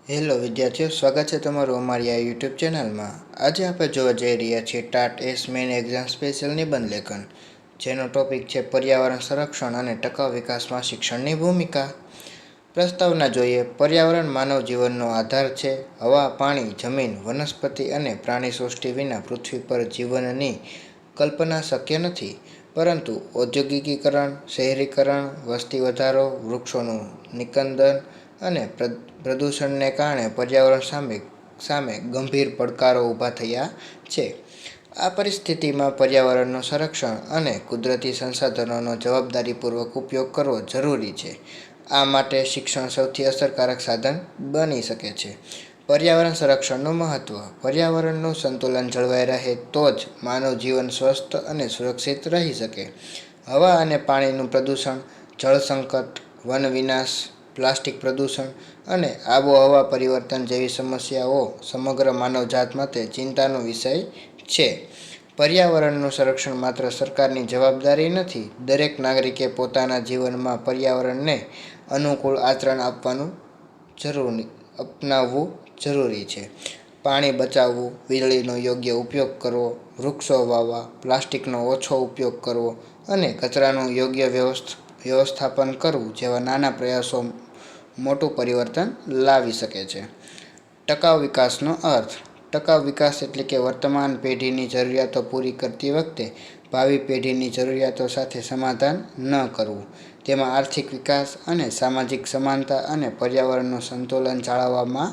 Hello વિદ્યાર્થીઓ, સ્વાગત છે તમારું અમારી આ યુટ્યુબ ચેનલમાં। આજે આપણે જોવા જઈ રહ્યા છીએ TAT S main exam special નિબંધ લેખન, જેનો ટોપિક છે પર્યાવરણ સંરક્ષણ અને ટકાઉ વિકાસમાં શિક્ષણની ભૂમિકા। પ્રસ્તાવના જોઈએ। પર્યાવરણ માનવ જીવનનો આધાર છે। હવા, પાણી, જમીન, વનસ્પતિ અને પ્રાણીસૃષ્ટિ વિના પૃથ્વી પર જીવનની કલ્પના શક્ય નથી, પરંતુ ઔદ્યોગિકીકરણ, શહેરીકરણ, વસ્તી વધારો, વૃક્ષોનું નિકંદન અને પ્રદૂષણને કારણે પર્યાવરણ સામે ગંભીર પડકારો ઊભા થયા છે। આ પરિસ્થિતિમાં પર્યાવરણનું સંરક્ષણ અને કુદરતી સંસાધનોનો જવાબદારીપૂર્વક ઉપયોગ કરવો જરૂરી છે। આ માટે શિક્ષણ સૌથી અસરકારક સાધન બની શકે છે। પર્યાવરણ સંરક્ષણનું મહત્ત્વ। પર્યાવરણનું સંતુલન જળવાઈ રહે તો જ માનવ જીવન સ્વસ્થ અને સુરક્ષિત રહી શકે। હવા અને પાણીનું પ્રદૂષણ, જળ સંકટ, વન વિનાશ, પ્લાસ્ટિક પ્રદૂષણ અને આબોહવા પરિવર્તન જેવી સમસ્યાઓ સમગ્ર માનવજાત માટે ચિંતાનો વિષય છે। પર્યાવરણનું સંરક્ષણ માત્ર સરકારની જવાબદારી નથી, દરેક નાગરિકે પોતાના જીવનમાં પર્યાવરણને અનુકૂળ આચરણ અપનાવવું જરૂરી છે। પાણી બચાવવું, વીજળીનો યોગ્ય ઉપયોગ કરવો, વૃક્ષો વાવવા, પ્લાસ્ટિકનો ઓછો ઉપયોગ કરવો અને કચરાનું યોગ્ય વ્યવસ્થાપન કરવું જેવા નાના પ્રયાસો મોટું પરિવર્તન લાવી શકે છે। ટકાઉ વિકાસનો અર્થ। ટકાઉ વિકાસ એટલે કે વર્તમાન પેઢીની જરૂરિયાતો પૂરી કરતી વખતે ભાવિ પેઢીની જરૂરિયાતો સાથે સમાધાન ન કરવું। તેમાં આર્થિક વિકાસ અને સામાજિક સમાનતા અને પર્યાવરણનું સંતુલન જાળવવામાં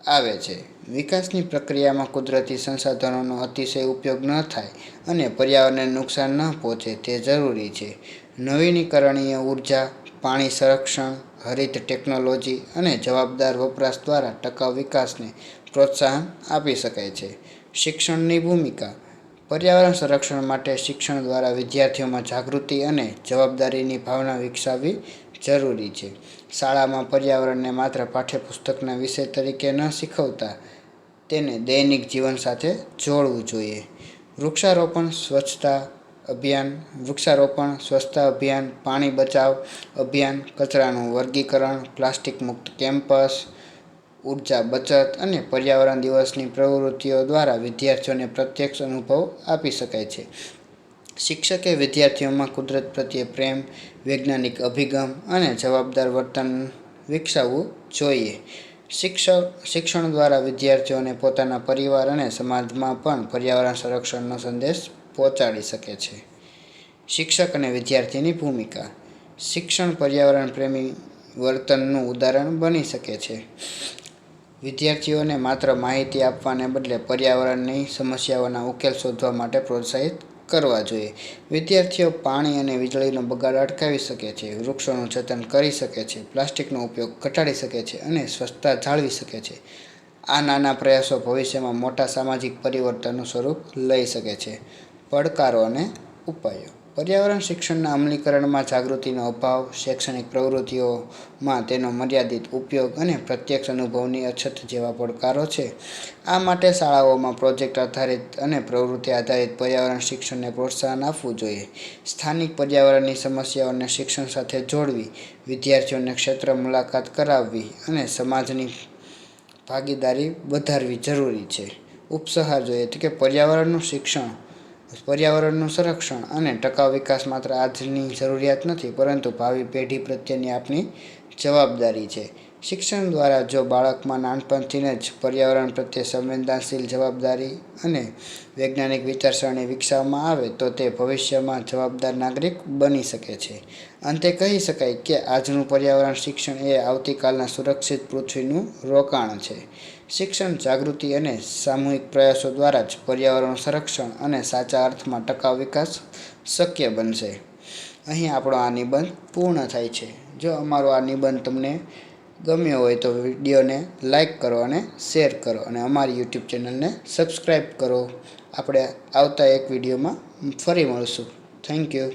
આવે છે। વિકાસની પ્રક્રિયામાં કુદરતી સંસાધનોનો અતિશય ઉપયોગ ન થાય અને પર્યાવરણને નુકસાન ન પહોંચે તે જરૂરી છે। નવીનીકરણીય ઉર્જા, પાણી સંરક્ષણ, હરિત ટેકનોલોજી અને જવાબદાર વપરાશ દ્વારા ટકાઉ વિકાસને પ્રોત્સાહન આપી શકાય છે। શિક્ષણની ભૂમિકા। પર્યાવરણ સંરક્ષણ માટે શિક્ષણ દ્વારા વિદ્યાર્થીઓમાં જાગૃતિ અને જવાબદારીની ભાવના વિકસાવવી જરૂરી છે। શાળામાં પર્યાવરણને માત્ર પાઠ્યપુસ્તકના વિષય તરીકે ન શીખવતા તેને દૈનિક જીવન સાથે જોડવું જોઈએ। વૃક્ષારોપણ સ્વચ્છતા અભિયાન, પાણી બચાવ અભિયાન, કચરાનું વર્ગીકરણ, પ્લાસ્ટિક મુક્ત કેમ્પસ, ઉર્જા બચત અને પર્યાવરણ દિવસની પ્રવૃત્તિઓ દ્વારા વિદ્યાર્થીઓને પ્રત્યક્ષ અનુભવ આપી શકાય છે। શિક્ષકે વિદ્યાર્થીઓમાં કુદરત પ્રત્યે પ્રેમ, વૈજ્ઞાનિક અભિગમ અને જવાબદાર વર્તન વિકસાવવું જોઈએ। શિક્ષણ દ્વારા વિદ્યાર્થીઓને પોતાના પરિવાર અને સમાજમાં પણ પર્યાવરણ સંરક્ષણનો સંદેશ પહોંચાડી શકે છે। શિક્ષક અને વિદ્યાર્થીની ભૂમિકા। શિક્ષણ પર્યાવરણ પ્રેમી વર્તનનું ઉદાહરણ બની શકે છે। વિદ્યાર્થીઓને માત્ર માહિતી આપવાને બદલે પર્યાવરણની સમસ્યાઓના ઉકેલ શોધવા માટે પ્રોત્સાહિત કરવા જોઈએ। વિદ્યાર્થીઓ પાણી અને વીજળીનો બગાડ અટકાવી શકે છે, વૃક્ષોનું જતન કરી શકે છે, પ્લાસ્ટિકનો ઉપયોગ ઘટાડી શકે છે અને સ્વચ્છતા જાળવી શકે છે। આ નાના પ્રયાસો ભવિષ્યમાં મોટા સામાજિક પરિવર્તનનું સ્વરૂપ લઈ શકે છે। પડકારો અને ઉપાયો। પર્યાવરણ શિક્ષણના અમલીકરણમાં જાગૃતિનો અભાવ, શૈક્ષણિક પ્રવૃત્તિઓમાં તેનો મર્યાદિત ઉપયોગ અને પ્રત્યક્ષ અનુભવની અછત જેવા પડકારો છે। આ માટે શાળાઓમાં પ્રોજેક્ટ આધારિત અને પ્રવૃત્તિ આધારિત પર્યાવરણ શિક્ષણને પ્રોત્સાહન આપવું જોઈએ। સ્થાનિક પર્યાવરણની સમસ્યાઓને શિક્ષણ સાથે જોડવી, વિદ્યાર્થીઓને ક્ષેત્ર મુલાકાત કરાવવી અને સમાજની ભાગીદારી વધારવી જરૂરી છે। ઉપસંહાર જોઈએ તો કે પર્યાવરણનું સંરક્ષણ અને ટકાઉ વિકાસ માત્ર આજની જરૂરિયાત નથી, પરંતુ ભાવિ પેઢી પ્રત્યેની આપણી જવાબદારી છે। શિક્ષણ દ્વારા જો બાળકમાં નાનપણથી જ પર્યાવરણ પ્રત્યે સંવેદનશીલ, જવાબદારી અને વૈજ્ઞાનિક વિચારસરણી વિકસાવવામાં આવે તો તે ભવિષ્યમાં જવાબદાર નાગરિક બની શકે છે। અંતે કહી શકાય કે આજનું પર્યાવરણ શિક્ષણ એ આવતીકાલના સુરક્ષિત પૃથ્વીનું રોકાણ છે। શિક્ષણ, જાગૃતિ અને સામૂહિક પ્રયાસો દ્વારા જ પર્યાવરણનું સંરક્ષણ અને સાચા અર્થમાં ટકાઉ વિકાસ શક્ય બનશે। અહીં આપણો આ નિબંધ પૂર્ણ થાય છે। જો અમારો આ નિબંધ તમને ગમ્યો હોય તો વિડીયોને લાઈક કરો અને શેર કરો અને અમારી યુટ્યુબ ચેનલને સબસ્ક્રાઈબ કરો। આપણે આવતા એક વિડીયોમાં ફરી મળશું। Thank you.